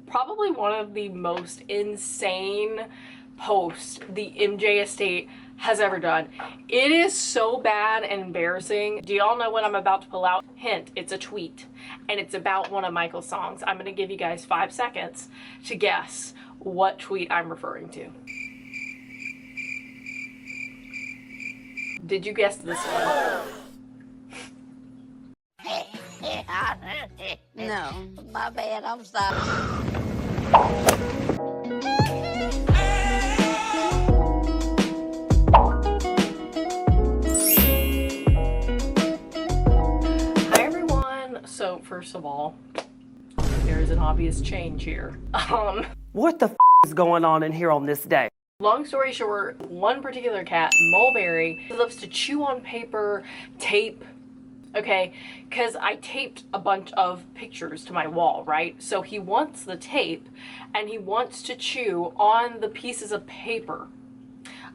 probably one of the most insane posts the MJ estate has ever done. It is so bad and embarrassing. Do y'all know what I'm about to pull out? Hint, it's a tweet, and it's about one of Michael's songs. I'm gonna give you guys 5 seconds to guess what tweet I'm referring to. Did you guess this one? No, my bad, I'm sorry. Hi everyone. So first of all, there is an obvious change here. What the f is going on in here on this day? Long story short, one particular cat, Mulberry, loves to chew on paper, tape, okay, because I taped a bunch of pictures to my wall, right? So he wants the tape and he wants to chew on the pieces of paper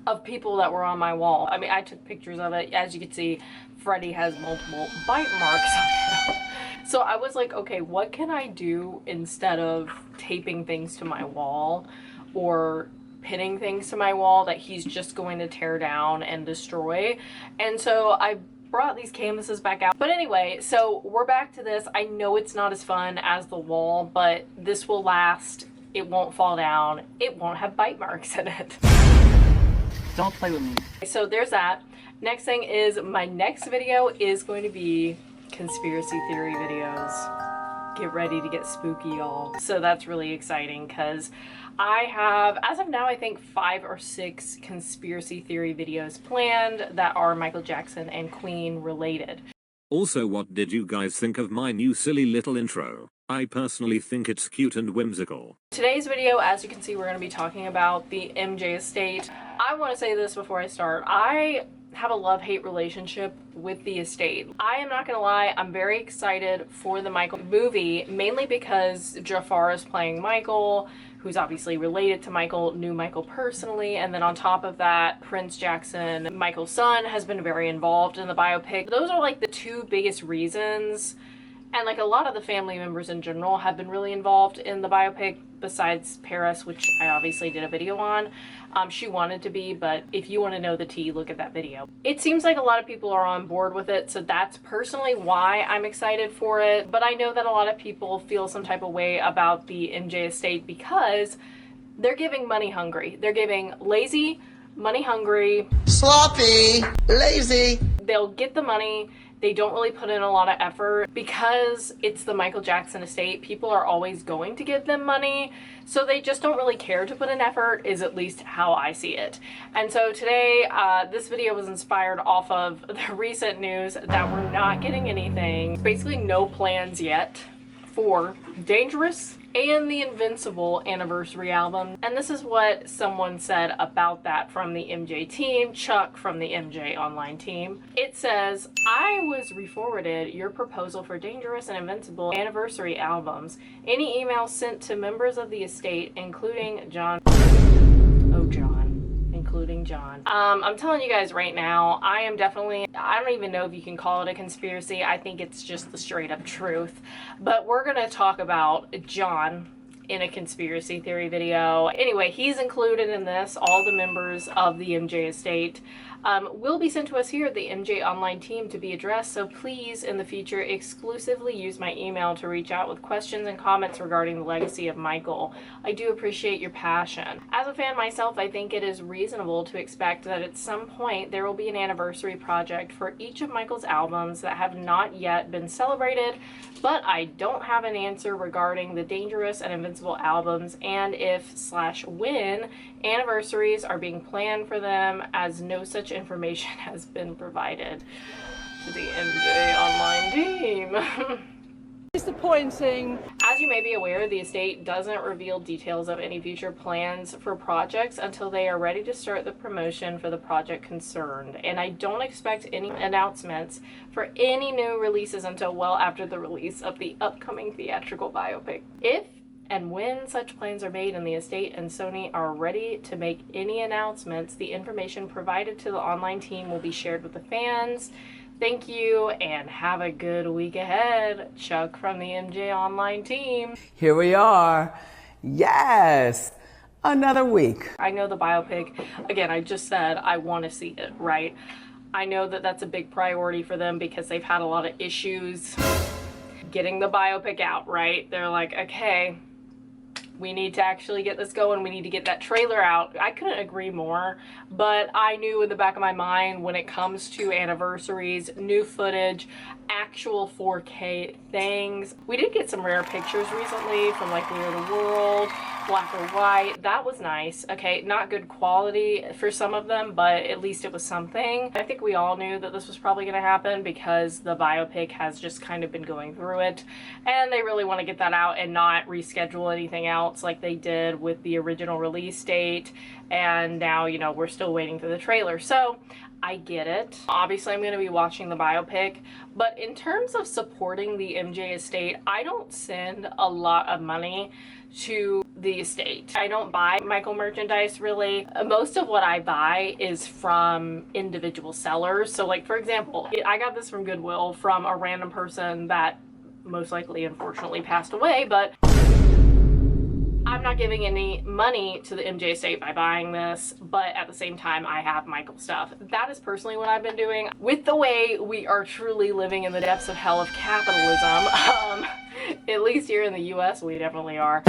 of people that were on my wall. I mean, I took pictures of it. As you can see, Freddy has multiple bite marks on him. So I was like, okay, what can I do instead of taping things to my wall or pinning things to my wall that he's just going to tear down and destroy? And so I brought these canvases back out. But anyway, so we're back to this. I know it's not as fun as the wall, but this will last. It won't fall down. It won't have bite marks in it. Don't play with me. So there's that. Next thing is my next video is going to be conspiracy theory videos. Get ready to get spooky, y'all. So that's really exciting because I have, as of now, I think 5 or 6 conspiracy theory videos planned that are Michael Jackson and Queen related. Also, what did you guys think of my new silly little intro? I personally think it's cute and whimsical. Today's video, as you can see, we're going to be talking about the MJ estate. I want to say this before I start. I have a love-hate relationship with the estate. I am not gonna lie, I'm very excited for the Michael movie, mainly because Jafar is playing Michael, who's obviously related to Michael, knew Michael personally, and then on top of that, Prince Jackson, Michael's son, has been very involved in the biopic. Those are like the 2 biggest reasons, and like a lot of the family members in general have been really involved in the biopic, besides Paris, which I obviously did a video on. She wanted to be, but if you want to know the tea, look at that video. It seems like a lot of people are on board with it, so that's personally why I'm excited for it. But I know that a lot of people feel some type of way about the MJ estate because they're giving money hungry. They're giving lazy, money hungry, sloppy, lazy. They'll get the money. They don't really put in a lot of effort because it's the Michael Jackson estate. People are always going to give them money, so they just don't really care to put in effort, is at least how I see it. And so today, this video was inspired off of the recent news that we're not getting anything. Basically no plans yet for Dangerous and the Invincible anniversary album. And this is what someone said about that from the MJ team, Chuck from the MJ online team. It says, I was re-forwarded your proposal for Dangerous and Invincible anniversary albums. Any emails sent to members of the estate, including John. Oh, John. Including John. I'm telling you guys right now, I am definitely, I don't even know if you can call it a conspiracy. I think it's just the straight up truth. But we're gonna talk about John in a conspiracy theory video. Anyway, he's included in this. All the members of the MJ estate will be sent to us here at the MJ online team to be addressed, so please in the future exclusively use my email to reach out with questions and comments regarding the legacy of Michael. I do appreciate your passion. As a fan myself, I think it is reasonable to expect that at some point there will be an anniversary project for each of Michael's albums that have not yet been celebrated, but I don't have an answer regarding the Dangerous and Invincible albums and if/when anniversaries are being planned for them, as no such information has been provided to the MJ online team. Disappointing. As you may be aware, the estate doesn't reveal details of any future plans for projects until they are ready to start the promotion for the project concerned, and I don't expect any announcements for any new releases until well after the release of the upcoming theatrical biopic. If and when such plans are made and the estate and Sony are ready to make any announcements, the information provided to the online team will be shared with the fans. Thank you and have a good week ahead. Chuck from the MJ online team. Here we are. Yes, another week. I know the biopic, again, I just said I want to see it, right? I know that that's a big priority for them because they've had a lot of issues getting the biopic out, right? They're like, okay, we need to actually get this going. We need to get that trailer out. I couldn't agree more, but I knew in the back of my mind when it comes to anniversaries, new footage, actual 4K things. We did get some rare pictures recently from like We Are the World, black or white. That was nice. Okay, not good quality for some of them, but at least it was something. I think we all knew that this was probably going to happen because the biopic has just kind of been going through it, and they really want to get that out and not reschedule anything else like they did with the original release date. And now, you know, we're still waiting for the trailer. So I get it. Obviously, I'm going to be watching the biopic, but in terms of supporting the MJ estate, I don't send a lot of money to the estate. I don't buy Michael merchandise really. Most of what I buy is from individual sellers. So like, for example, I got this from Goodwill from a random person that most likely unfortunately passed away, but I'm not giving any money to the MJ estate by buying this, but at the same time, I have Michael stuff. That is personally what I've been doing. With the way we are truly living in the depths of hell of capitalism, at least here in the US, we definitely are.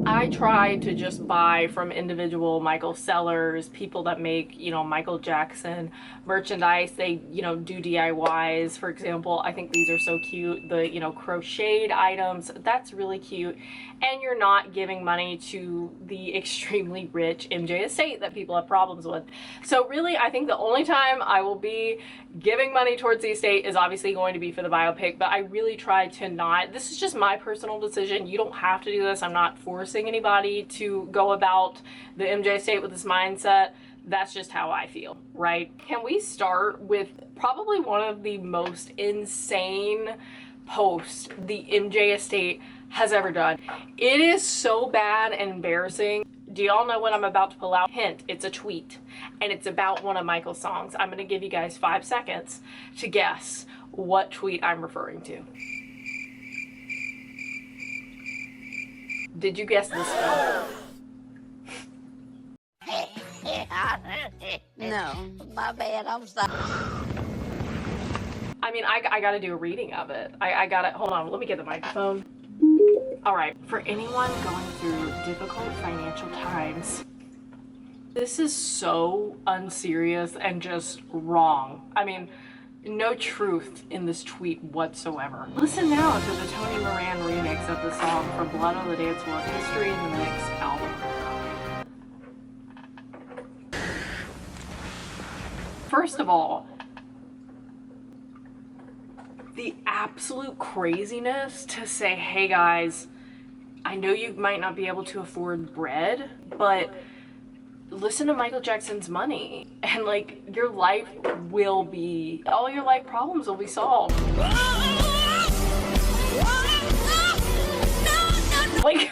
I try to just buy from individual Michael sellers, people that make, you know, Michael Jackson merchandise. They, you know, do DIYs, for example. I think these are so cute. The, you know, crocheted items, that's really cute. And you're not giving money to the extremely rich MJ estate that people have problems with. So really, I think the only time I will be giving money towards the estate is obviously going to be for the biopic, but I really try to not. This is just my personal decision. You don't have to do this. I'm not forcing anybody to go about the MJ estate with this mindset. That's just how I feel, right? Can we start with probably one of the most insane posts the MJ estate has ever done? It is so bad and embarrassing. Do y'all know what I'm about to pull out? Hint, it's a tweet, and it's about one of Michael's songs. I'm gonna give you guys 5 seconds to guess what tweet I'm referring to. Did you guess this one? No, my bad. I'm sorry. I mean, I gotta do a reading of it. I gotta, hold on, let me get the microphone. All right, for anyone going through difficult financial times, this is so unserious and just wrong. I mean, no truth in this tweet whatsoever. Listen now to the Tony Moran remix of the song from Blood on the Dance Floor, History in the Mix album. First of all, the absolute craziness to say, hey guys, I know you might not be able to afford bread, but listen to Michael Jackson's Money, and like your life will be, all your life problems will be solved. Like,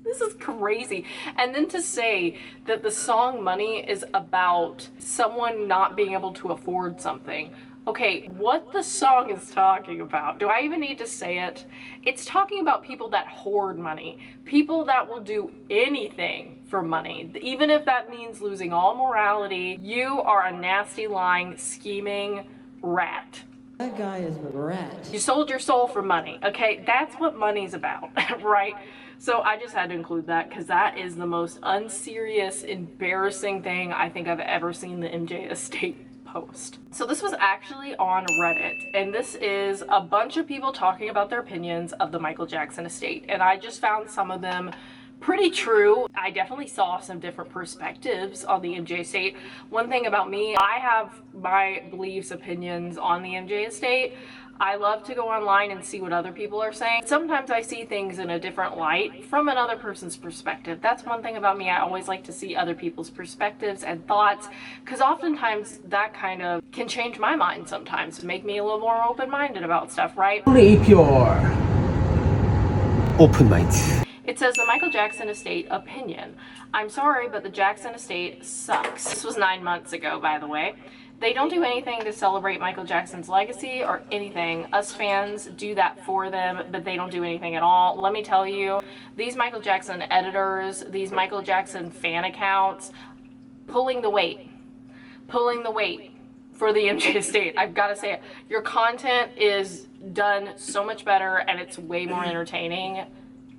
this is crazy. And then to say that the song Money is about someone not being able to afford something. Okay, what the song is talking about, do I even need to say it? It's talking about people that hoard money, people that will do anything for money, even if that means losing all morality. You are a nasty, lying, scheming rat. That guy is a rat. You sold your soul for money, okay? That's what money's about, right? So I just had to include that because that is the most unserious, embarrassing thing I think I've ever seen the MJ estate post. So this was actually on Reddit, and this is a bunch of people talking about their opinions of the Michael Jackson estate, and I just found some of them pretty true. I definitely saw some different perspectives on the MJ estate. One thing about me, I have my beliefs, opinions on the MJ estate. I love to go online and see what other people are saying. Sometimes I see things in a different light from another person's perspective. That's one thing about me. I always like to see other people's perspectives and thoughts, because oftentimes that kind of can change my mind sometimes to make me a little more open-minded about stuff, right? Only pure. Open mind. It says the Michael Jackson estate opinion. I'm sorry, but the Jackson estate sucks. This was 9 months ago, by the way. They don't do anything to celebrate Michael Jackson's legacy or anything. Us fans do that for them, but they don't do anything at all. Let me tell you, these Michael Jackson editors, these Michael Jackson fan accounts, pulling the weight for the MJ estate. I've got to say it. Your content is done so much better and it's way more entertaining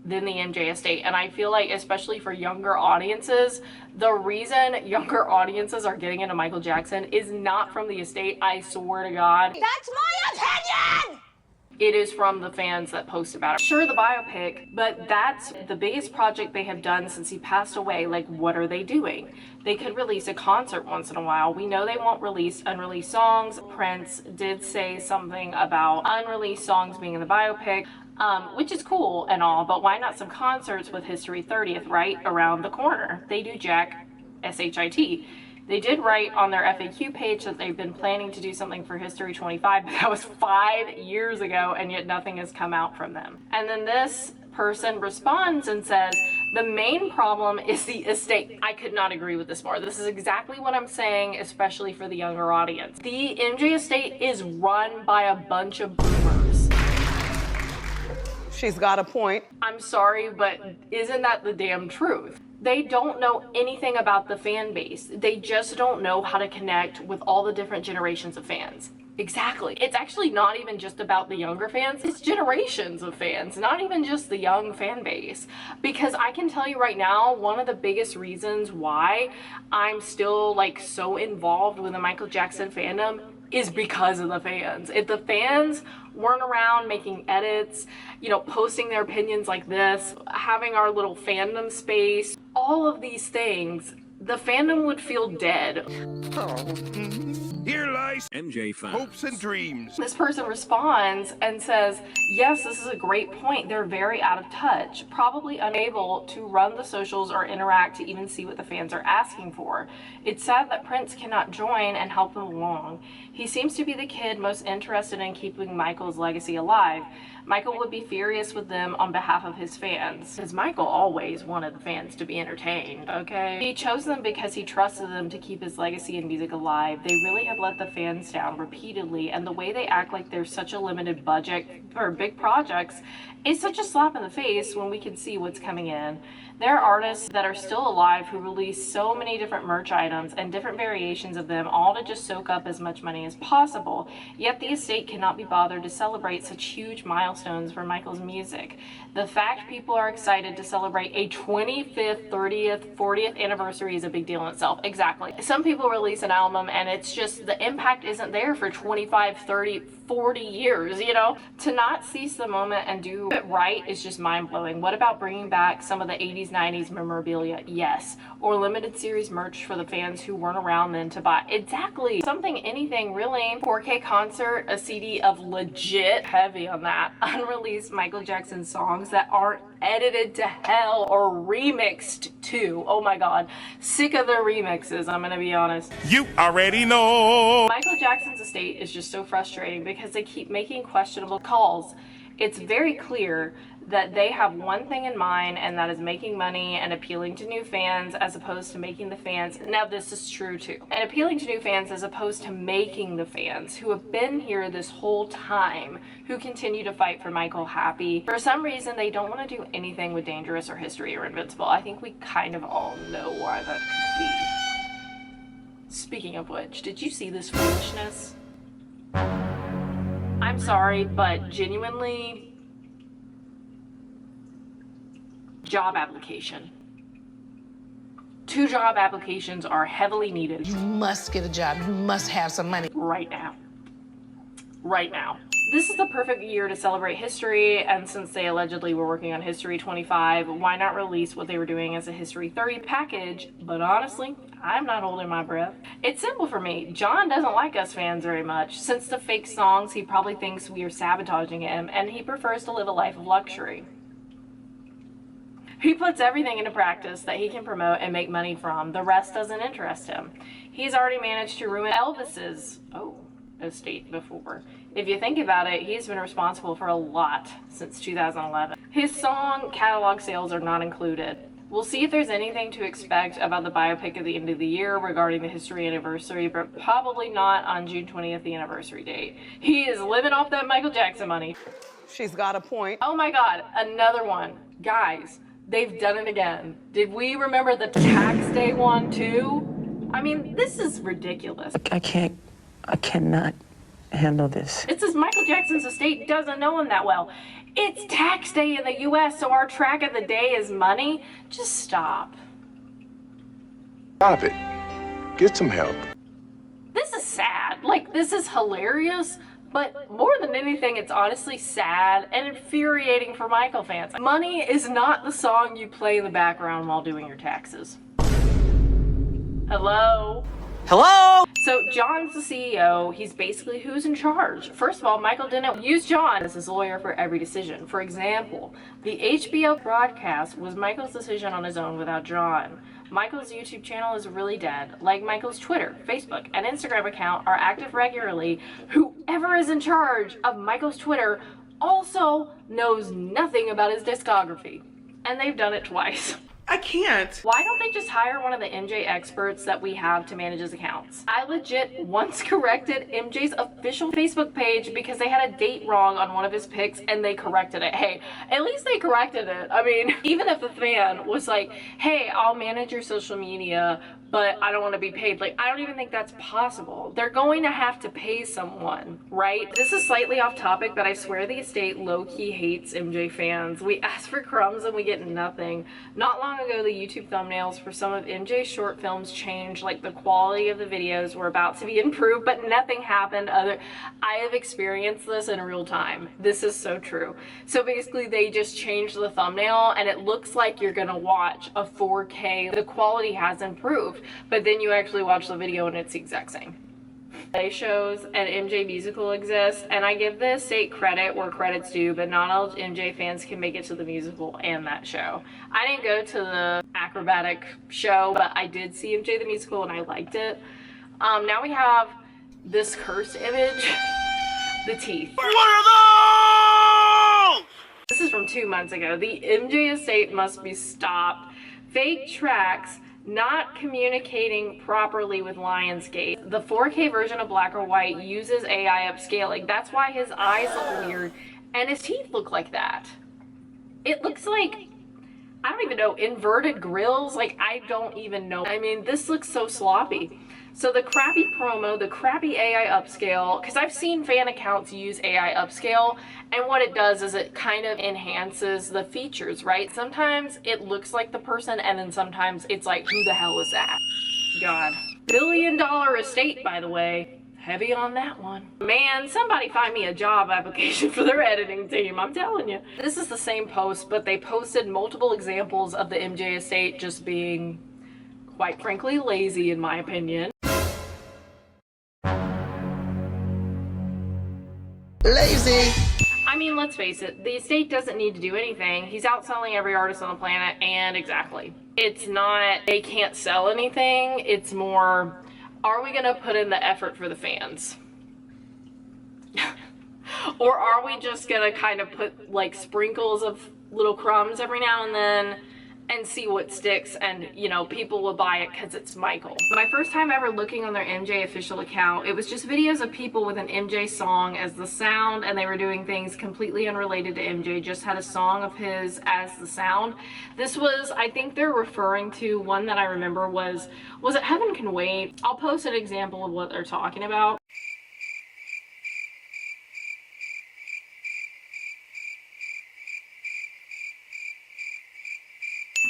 than the MJ estate. And I feel like, especially for younger audiences, the reason younger audiences are getting into Michael Jackson is not from the estate, I swear to God. That's my opinion! It is from the fans that post about it. Sure, the biopic, but that's the biggest project they have done since he passed away. Like, what are they doing? They could release a concert once in a while. We know they won't release unreleased songs. Prince did say something about unreleased songs being in the biopic, which is cool and all, but why not some concerts with History 30th right around the corner? They do Jack SHIT. They did write on their FAQ page that they've been planning to do something for History 25, but that was 5 years ago, and yet nothing has come out from them. And then this person responds and says, the main problem is the estate. I could not agree with this more. This is exactly what I'm saying, especially for the younger audience. The MJ estate is run by a bunch of boomers. She's got a point. I'm sorry, but isn't that the damn truth? They don't know anything about the fan base. They just don't know how to connect with all the different generations of fans. Exactly. It's actually not even just about the younger fans. It's generations of fans, not even just the young fan base. Because I can tell you right now, one of the biggest reasons why I'm still like so involved with the Michael Jackson fandom is because of the fans. If the fans weren't around making edits, you know, posting their opinions like this, having our little fandom space, all of these things, the fandom would feel dead. Here lies MJ fans. hopes and dreams. This person responds and says, yes, this is a great point. They're very out of touch, probably unable to run the socials or interact to even see what the fans are asking for. It's sad that Prince cannot join and help them along. He seems to be the kid most interested in keeping Michael's legacy alive. Michael would be furious with them on behalf of his fans, because Michael always wanted the fans to be entertained, okay? He chose them because he trusted them to keep his legacy and music alive. They really have let the fans down repeatedly, and the way they act like there's such a limited budget for big projects is such a slap in the face when we can see what's coming in. There are artists that are still alive who release so many different merch items and different variations of them, all to just soak up as much money as possible. Yet the estate cannot be bothered to celebrate such huge milestones for Michael's music. The fact people are excited to celebrate a 25th, 30th, 40th anniversary is a big deal in itself. Exactly. Some people release an album and it's just the impact isn't there for 25, 30, 40 years, you know? To not seize the moment and do it right is just mind-blowing. What about bringing back some of the 80s, 90s memorabilia? Yes. Or limited series merch for the fans who weren't around then to buy. Exactly. Something, anything, really. 4K concert, a CD of legit, heavy on that, unreleased Michael Jackson songs that aren't edited to hell or remixed to. Oh my god. Sick of their remixes, I'm gonna be honest. You already know. Michael Jackson's estate is just so frustrating because they keep making questionable calls. It's very clear that they have one thing in mind, and that is making money and appealing to new fans as opposed to making the fans. Now this is true too. And appealing to new fans as opposed to making the fans who have been here this whole time, who continue to fight for Michael happy. For some reason, they don't want to do anything with Dangerous or History or Invincible. I think we kind of all know why that could be. Speaking of which, did you see this foolishness? I'm sorry, but genuinely, job application. 2 job applications are heavily needed. You must get a job. You must have some money. Right now. Right now. This is the perfect year to celebrate history, and since they allegedly were working on History 25, why not release what they were doing as a History 30 package? But honestly, I'm not holding my breath. It's simple for me. John doesn't like us fans very much. Since the fake songs, he probably thinks we are sabotaging him, and he prefers to live a life of luxury. He puts everything into practice that he can promote and make money from. The rest doesn't interest him. He's already managed to ruin Elvis's estate before. If you think about it, he's been responsible for a lot since 2011. His song catalog sales are not included. We'll see if there's anything to expect about the biopic at the end of the year regarding the history anniversary, but probably not on June 20th, the anniversary date. He is living off that Michael Jackson money. She's got a point. Oh my God, another one. Guys, they've done it again. Did we remember the tax day one too? I mean, this is ridiculous. I cannot handle this. It's as Michael Jackson's estate doesn't know him that well. It's tax day in the US, so our track of the day is money. Just stop. Stop it. Get some help. This is sad. Like, this is hilarious, but more than anything, it's honestly sad and infuriating for Michael fans. Money is not the song you play in the background while doing your taxes. Hello? Hello? So John's the CEO. He's basically who's in charge. First of all, Michael didn't use John as his lawyer for every decision. For example, the HBO broadcast was Michael's decision on his own without John. Michael's YouTube channel is really dead. Like Michael's Twitter, Facebook, and Instagram account are active regularly. Whoever is in charge of Michael's Twitter also knows nothing about his discography. And they've done it twice. I can't. Why don't they just hire one of the MJ experts that we have to manage his accounts? I legit once corrected MJ's official Facebook page because they had a date wrong on one of his pics and they corrected it. Hey, at least they corrected it. I mean, even if the fan was like, hey, I'll manage your social media, but I don't want to be paid. Like, I don't even think that's possible. They're going to have to pay someone, right? This is slightly off topic, but I swear the estate low-key hates MJ fans. We ask for crumbs and we get nothing. Not long ago, the YouTube thumbnails for some of MJ's short films changed, like the quality of the videos were about to be improved, but nothing happened. I have experienced this in real time. This is so true. So basically, they just changed the thumbnail and it looks like you're gonna watch a 4K. The quality has improved. But then you actually watch the video and it's the exact same. Play shows and MJ musical exist, and I give the estate credit where credit's due, but not all MJ fans can make it to the musical and that show. I didn't go to the acrobatic show, but I did see MJ the musical and I liked it. Now we have this cursed image, the teeth. What are those? This is from 2 months ago. The MJ estate must be stopped. Fake tracks not communicating properly with Lionsgate. The 4K version of Black or White uses AI upscaling. That's why his eyes look weird and his teeth look like that. It looks like, I don't even know, inverted grills. Like, I don't even know. I mean, this looks so sloppy. So the crappy promo, the crappy AI upscale, because I've seen fan accounts use AI upscale, and what it does is it kind of enhances the features, right? Sometimes it looks like the person, and then sometimes it's like, who the hell is that? God. $1 billion estate, by the way. Heavy on that one. Man, somebody find me a job application for their editing team, I'm telling you. This is the same post, but they posted multiple examples of the MJ estate just being, quite frankly, lazy in my opinion. Lazy. I mean, let's face it, the estate doesn't need to do anything. He's outselling every artist on the planet, and exactly. It's not, they can't sell anything, it's more, are we gonna put in the effort for the fans? Or are we just gonna kind of put like sprinkles of little crumbs every now and then and see what sticks, and you know, people will buy it because it's Michael. My first time ever looking on their MJ official account, it was just videos of people with an MJ song as the sound, and they were doing things completely unrelated to MJ, just had a song of his as the sound. This was, I think they're referring to, one that I remember was it Heaven Can Wait? I'll post an example of what they're talking about.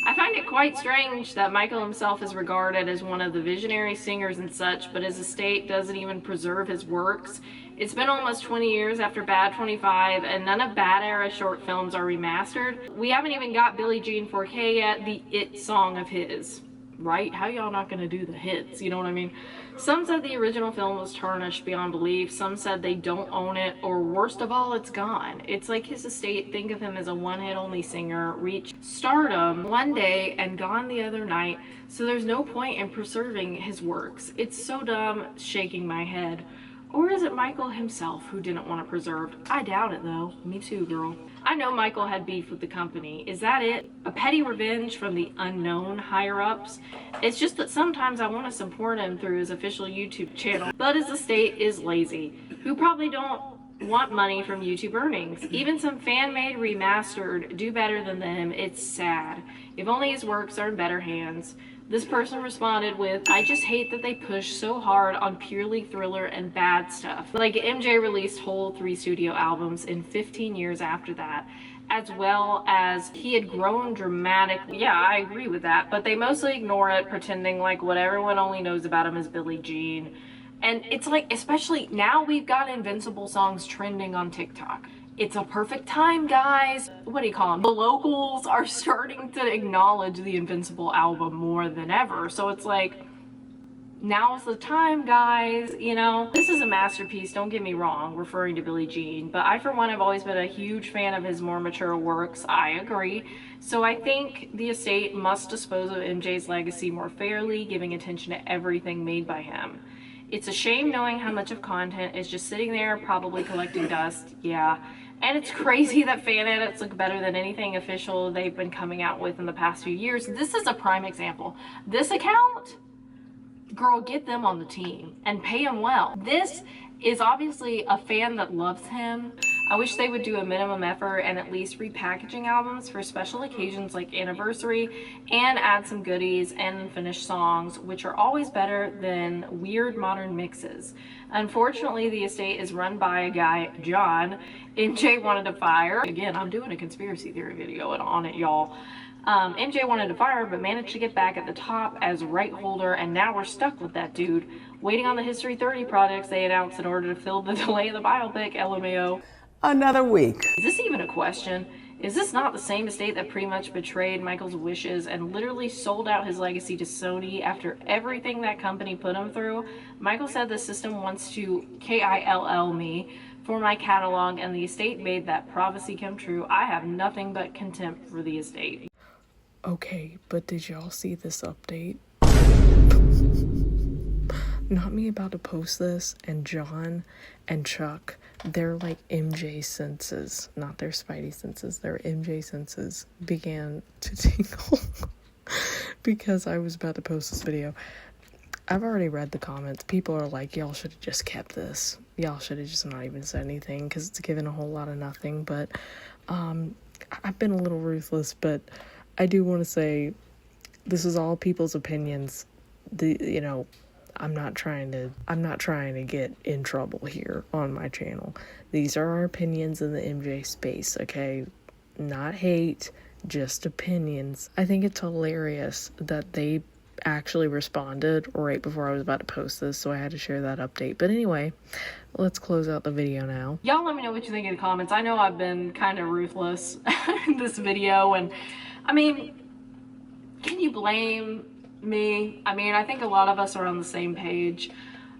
I find it quite strange that Michael himself is regarded as one of the visionary singers and such, but his estate doesn't even preserve his works. It's been almost 20 years after Bad 25, and none of Bad era short films are remastered. We haven't even got Billie Jean 4K yet, the It song of his. Right? How y'all not gonna do the hits? You know what I mean? Some said the original film was tarnished beyond belief. Some said they don't own it, or worst of all, it's gone. It's like his estate think of him as a one-hit only singer, reached stardom one day and gone the other night, so there's no point in preserving his works. It's so dumb, shaking my head. Or is it Michael himself who didn't want it preserved? I doubt it though. Me too, girl. I know Michael had beef with the company. Is that it? A petty revenge from the unknown higher-ups? It's just that sometimes I want to support him through his official YouTube channel, but his estate is lazy, who probably don't want money from YouTube earnings. Even some fan-made remastered do better than them. It's sad. If only his works are in better hands. This person responded with, I just hate that they push so hard on purely thriller and bad stuff. Like MJ released whole 3 studio albums in 15 years after that, as well as he had grown dramatically. Yeah, I agree with that, but they mostly ignore it, pretending like what everyone only knows about him is Billie Jean. And it's like, especially now we've got Invincible songs trending on TikTok. It's a perfect time, guys. What do you call them? The locals are starting to acknowledge the Invincible album more than ever. So it's like, now's the time, guys. You know, this is a masterpiece, don't get me wrong, referring to Billie Jean. But I, for one, have always been a huge fan of his more mature works. I agree. So I think the estate must dispose of MJ's legacy more fairly, giving attention to everything made by him. It's a shame knowing how much of content is just sitting there, probably collecting dust. Yeah. And it's crazy that fan edits look better than anything official they've been coming out with in the past few years. This is a prime example. This account, girl, get them on the team and pay them well. This is obviously a fan that loves him. I wish they would do a minimum effort and at least repackaging albums for special occasions like anniversary, and add some goodies and unfinished songs, which are always better than weird modern mixes. Unfortunately, the estate is run by a guy, John, MJ wanted to fire. Again, I'm doing a conspiracy theory video on it, y'all. MJ wanted to fire, but managed to get back at the top as right holder, and now we're stuck with that dude, waiting on the History 30 projects they announced in order to fill the delay of the biopic, LMAO. Another week. Is this even a question? Is this not the same estate that pretty much betrayed Michael's wishes and literally sold out his legacy to Sony after everything that company put him through? Michael said the system wants to KILL me for my catalog, and the estate made that prophecy come true. I have nothing but contempt for the estate. Okay, but did y'all see this update? Not me about to post this, and John and Chuck, their like MJ senses, not their Spidey senses, their MJ senses began to tingle because I was about to post this video. I've already read the comments. People are like, y'all should have just kept this. Y'all should have just not even said anything because it's given a whole lot of nothing. But I've been a little ruthless, but I do want to say this is all people's opinions. I'm not trying to get in trouble here on my channel. These are our opinions in the MJ space, okay? Not hate, just opinions. I think it's hilarious that they actually responded right before I was about to post this, so I had to share that update. But anyway, let's close out the video now. Y'all let me know what you think in the comments. I know I've been kind of ruthless in this video, and I mean, can you blame me? I mean, I think a lot of us are on the same page.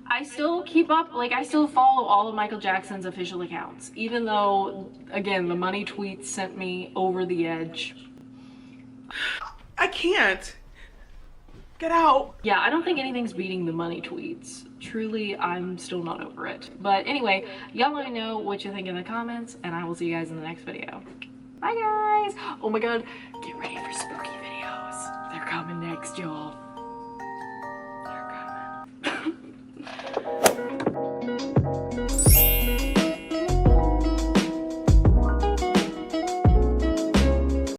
I still keep up, like, I still follow all of Michael Jackson's official accounts, even though, again, the money tweets sent me over the edge. I can't. Get out. Yeah, I don't think anything's beating the money tweets. Truly, I'm still not over it. But anyway, y'all let me know what you think in the comments, and I will see you guys in the next video. Bye, guys. Oh my god, get ready for spooky videos. They're coming next, y'all.